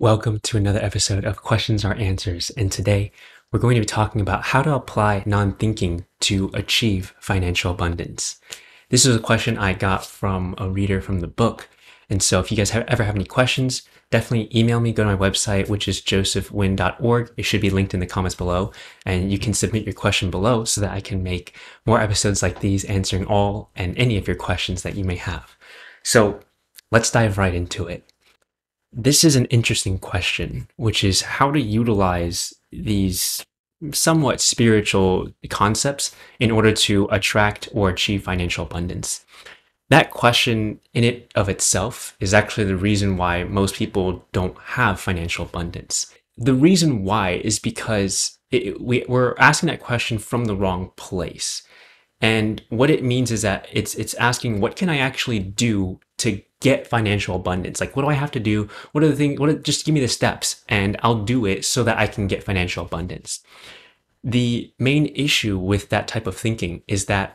Welcome to another episode of Questions Are Answers, and today we're going to be talking about how to apply non-thinking to achieve financial abundance. This is a question I got from a reader from the book, and so if you guys ever have any questions, definitely email me, go to my website, which is josephwin.org. It should be linked in the comments below, and you can submit your question below so that I can make more episodes like these answering all and any of your questions that you may have. So let's dive right into it. This is an interesting question, which is how to utilize these somewhat spiritual concepts in order to attract or achieve financial abundance. That question in it of itself is actually the reason why most people don't have financial abundance. The reason why is because we're asking that question from the wrong place. And what it means is that it's asking, what can I actually do to get financial abundance? Like, what do I have to do? What are the things? Just give me the steps and I'll do it so that I can get financial abundance. The main issue with that type of thinking is that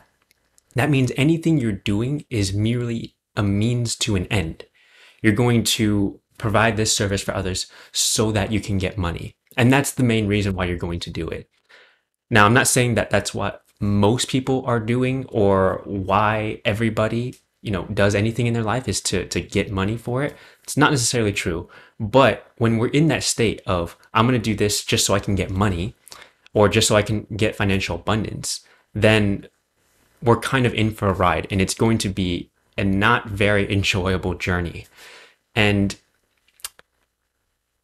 means anything you're doing is merely a means to an end. You're going to provide this service for others so that you can get money. And that's the main reason why you're going to do it. Now, I'm not saying that that's what most people are doing or why everybody, does anything in their life is to get money for it. It's not necessarily true. But when we're in that state of, I'm going to do this just so I can get money or just so I can get financial abundance, then we're kind of in for a ride and it's going to be a not very enjoyable journey. And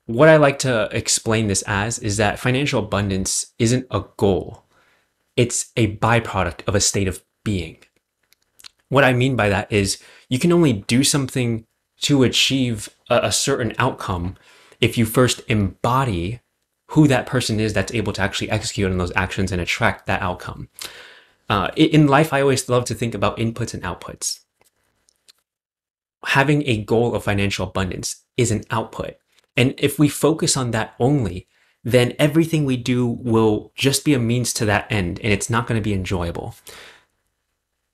what I like to explain this as is that financial abundance isn't a goal. It's a byproduct of a state of being. What I mean by that is you can only do something to achieve a certain outcome if you first embody who that person is that's able to actually execute on those actions and attract that outcome. In life, I always love to think about inputs and outputs. Having a goal of financial abundance is an output. And if we focus on that only, then everything we do will just be a means to that end, and it's not going to be enjoyable.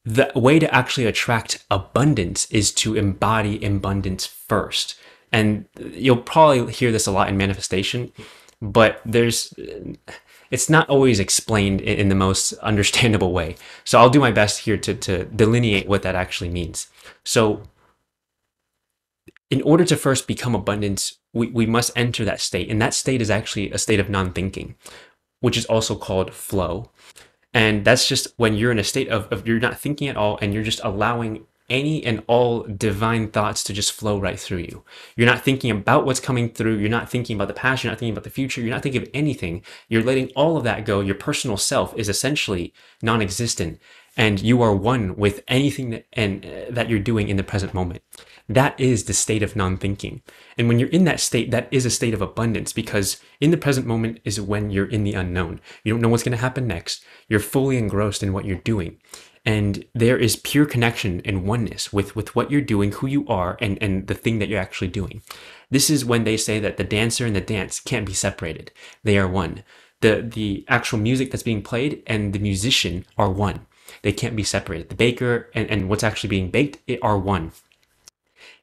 The way to actually attract abundance is to embody abundance first. And you'll probably hear this a lot in manifestation, but it's not always explained in the most understandable way. So I'll do my best here to delineate what that actually means. So in order to first become abundance, we must enter that state. And that state is actually a state of non-thinking, which is also called flow. And that's just when you're in a state of you're not thinking at all and you're just allowing any and all divine thoughts to just flow right through you. You're not thinking about what's coming through. You're not thinking about the past. You're not thinking about the future. You're not thinking of anything. You're letting all of that go. Your personal self is essentially non-existent. And you are one with anything that you're doing in the present moment. That is the state of non-thinking. And when you're in that state, that is a state of abundance because in the present moment is when you're in the unknown. You don't know what's going to happen next. You're fully engrossed in what you're doing. And there is pure connection and oneness with what you're doing, who you are, and the thing that you're actually doing. This is when they say that the dancer and the dance can't be separated. They are one. The actual music that's being played and the musician are one. They can't be separated. The baker and what's actually being baked are one.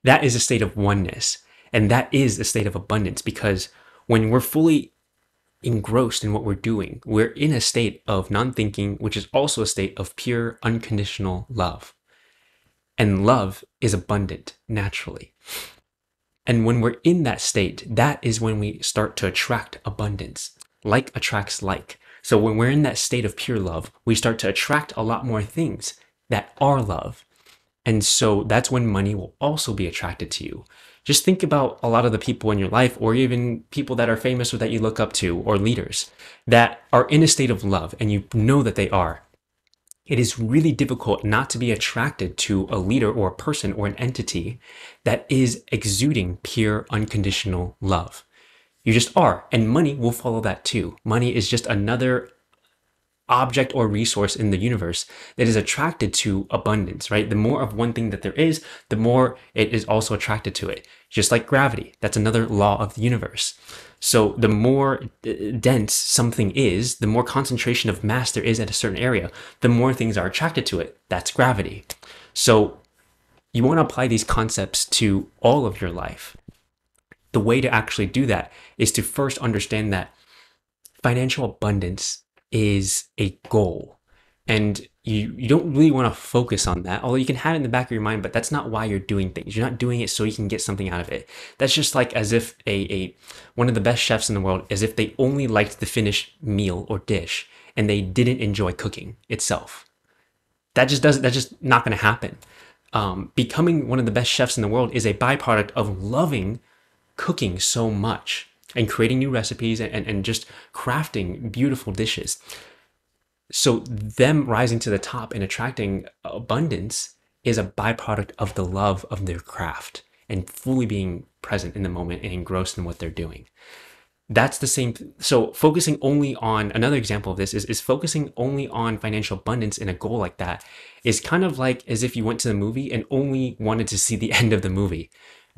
That is a state of oneness. And that is a state of abundance because when we're fully engrossed in what we're doing, we're in a state of non-thinking, which is also a state of pure unconditional love. And love is abundant naturally. And when we're in that state, that is when we start to attract abundance. Like attracts like. So when we're in that state of pure love, we start to attract a lot more things that are love. And so that's when money will also be attracted to you. Just think about a lot of the people in your life, or even people that are famous or that you look up to, or leaders that are in a state of love, and you know that they are. It is really difficult not to be attracted to a leader or a person or an entity that is exuding pure unconditional love. You just are, and money will follow that too. Money is just another object or resource in the universe that is attracted to abundance, right? The more of one thing that there is, the more it is also attracted to it. Just like gravity, that's another law of the universe. So the more dense something is, the more concentration of mass there is at a certain area, the more things are attracted to it. That's gravity. So you want to apply these concepts to all of your life. The way to actually do that is to first understand that financial abundance is a goal. And you don't really want to focus on that, although you can have it in the back of your mind, but that's not why you're doing things. You're not doing it so you can get something out of it. That's just like as if one of the best chefs in the world, as if they only liked the finished meal or dish and they didn't enjoy cooking itself. That's just not going to happen. Becoming one of the best chefs in the world is a byproduct of loving cooking so much and creating new recipes and just crafting beautiful dishes. So them rising to the top and attracting abundance is a byproduct of the love of their craft and fully being present in the moment and engrossed in what they're doing. That's the same. So focusing only on another example of this is focusing only on financial abundance in a goal like that is kind of like as if you went to the movie and only wanted to see the end of the movie.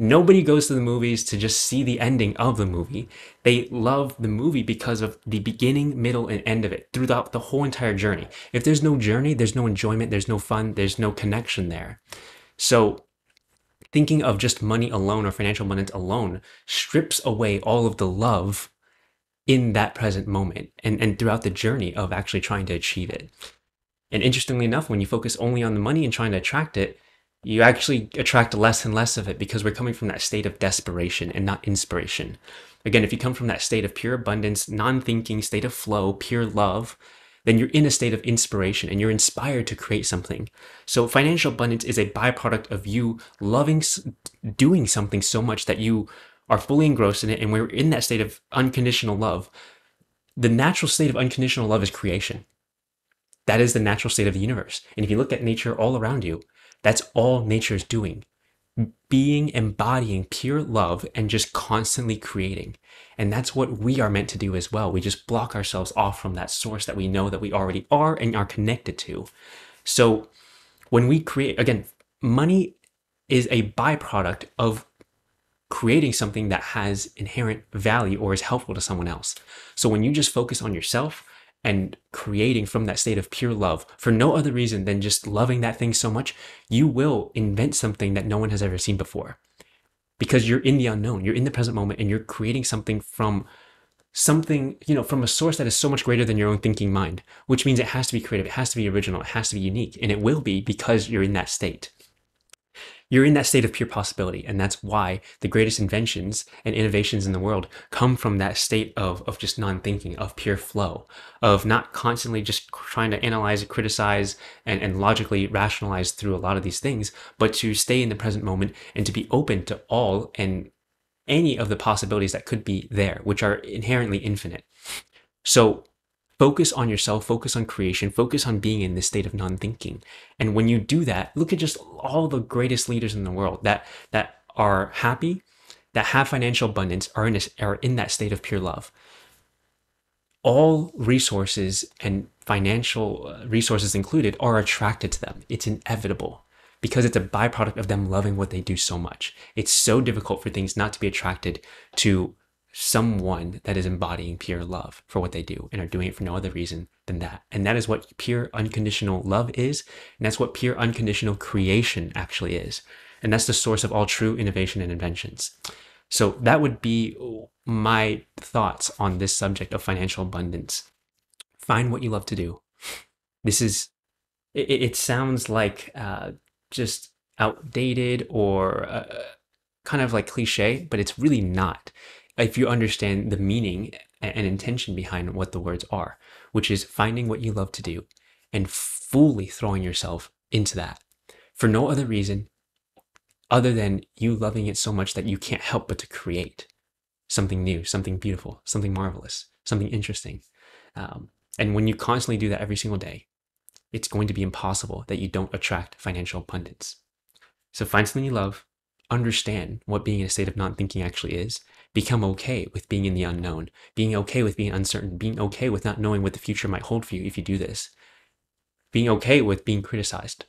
Nobody goes to the movies to just see the ending of the movie. They love the movie because of the beginning, middle, and end of it throughout the whole entire journey. If there's no journey, there's no enjoyment, there's no fun, there's no connection there. So thinking of just money alone or financial abundance alone strips away all of the love in that present moment and throughout the journey of actually trying to achieve it. And interestingly enough, when you focus only on the money and trying to attract it, you actually attract less and less of it because we're coming from that state of desperation and not inspiration. Again, if you come from that state of pure abundance, non-thinking, state of flow, pure love, then you're in a state of inspiration and you're inspired to create something. So financial abundance is a byproduct of you loving doing something so much that you are fully engrossed in it, and we're in that state of unconditional love. The natural state of unconditional love is creation. That is the natural state of the universe. And if you look at nature all around you, that's all nature is doing. Embodying pure love and just constantly creating. And that's what we are meant to do as well. We just block ourselves off from that source that we know that we already are and are connected to. So when we create, again, money is a byproduct of creating something that has inherent value or is helpful to someone else. So when you just focus on yourself and creating from that state of pure love for no other reason than just loving that thing so much, you will invent something that no one has ever seen before. Because you're in the unknown, you're in the present moment, and you're creating something, from a source that is so much greater than your own thinking mind, which means it has to be creative, it has to be original, it has to be unique, and it will be because you're in that state. You're in that state of pure possibility, and that's why the greatest inventions and innovations in the world come from that state of just non-thinking, of pure flow, of not constantly just trying to analyze, criticize, and logically rationalize through a lot of these things, but to stay in the present moment and to be open to all and any of the possibilities that could be there, which are inherently infinite. So focus on yourself, focus on creation, focus on being in this state of non-thinking. And when you do that, look at just all the greatest leaders in the world that are happy, that have financial abundance, are in that state of pure love. All resources, and financial resources included, are attracted to them. It's inevitable because it's a byproduct of them loving what they do so much. It's so difficult for things not to be attracted to someone that is embodying pure love for what they do and are doing it for no other reason than that. And that is what pure unconditional love is. And that's what pure unconditional creation actually is. And that's the source of all true innovation and inventions. So that would be my thoughts on this subject of financial abundance. Find what you love to do. It sounds like just outdated or kind of like cliche, but it's really not, if you understand the meaning and intention behind what the words are, which is finding what you love to do and fully throwing yourself into that for no other reason other than you loving it so much that you can't help but to create something new, something beautiful, something marvelous, something interesting. And when you constantly do that every single day, it's going to be impossible that you don't attract financial abundance. So find something you love, understand what being in a state of non-thinking actually is, become okay with being in the unknown, being okay with being uncertain, being okay with not knowing what the future might hold for you if you do this, being okay with being criticized.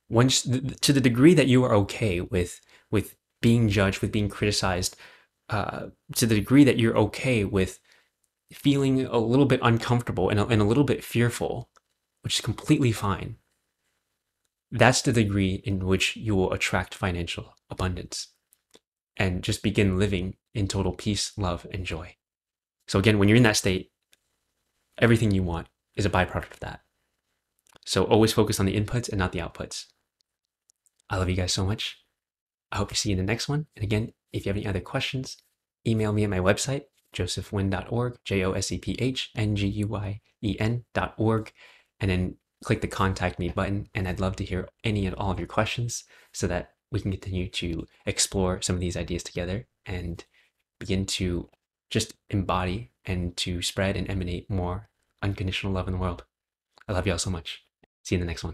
Once, to the degree that you are okay with being judged, with being criticized, to the degree that you're okay with feeling a little bit uncomfortable and a little bit fearful, which is completely fine, that's the degree in which you will attract financial abundance. and just begin living in total peace, love, and joy. So again, when you're in that state, everything you want is a byproduct of that. So always focus on the inputs and not the outputs. I love you guys so much. I hope to see you in the next one. And again, if you have any other questions, email me at my website, josephnguyen.org, JOSEPHNGUYEN.org, and then click the contact me button. And I'd love to hear any and all of your questions so that we can continue to explore some of these ideas together and begin to just embody and to spread and emanate more unconditional love in the world. I love y'all so much. See you in the next one.